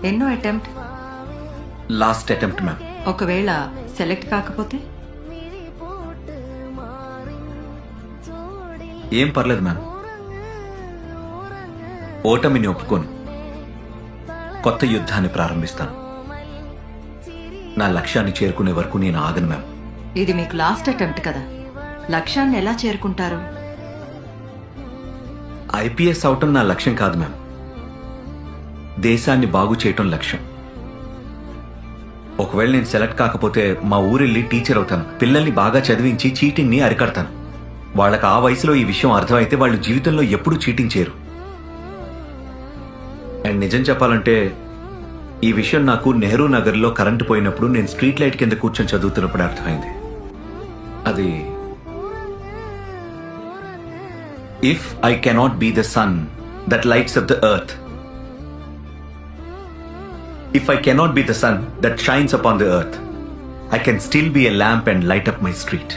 ఎన్నో attempt? Last attempt ma'am. ఒకవేళ select కాకపోతే? ఏం పర్లేదు మ్యామ్, ఓటమిని ఒప్పుకోను. కొత్త యుద్ధాన్ని ప్రారంభిస్తాను. నా లక్ష్యాన్ని చేరుకునే వరకు నేను ఆగను మ్యామ్. ఇది మీకు లాస్ట్ అటెంప్ట్ కదా, లక్ష్యాన్ని ఎలా చేరుకుంటారు? ఐపీఎస్ అవటం నా లక్ష్యం కాదు మ్యామ్, దేశాన్ని బాగు చేయటం లక్ష్యం. ఒకవేళ నేను సెలెక్ట్ కాకపోతే మా ఊరెళ్ళి టీచర్ అవుతాను. పిల్లల్ని బాగా చదివించి చీటింగ్ ని అరికడతాను. వాళ్ళకి ఆ వయసులో ఈ విషయం అర్థమైతే వాళ్ళు జీవితంలో ఎప్పుడూ చీటింగ్ చేయరు. అండ్ నిజం చెప్పాలంటే ఈ విషయం నాకు నెహ్రూ నగర్లో కరెంటు పోయినప్పుడు నేను స్ట్రీట్ లైట్ కింద కూర్చొని చదువుతున్నప్పుడు అర్థమైంది. అది if I cannot be the sun that lights up the earth, if I cannot be the sun that shines upon the earth, I can still be a lamp and light up my street.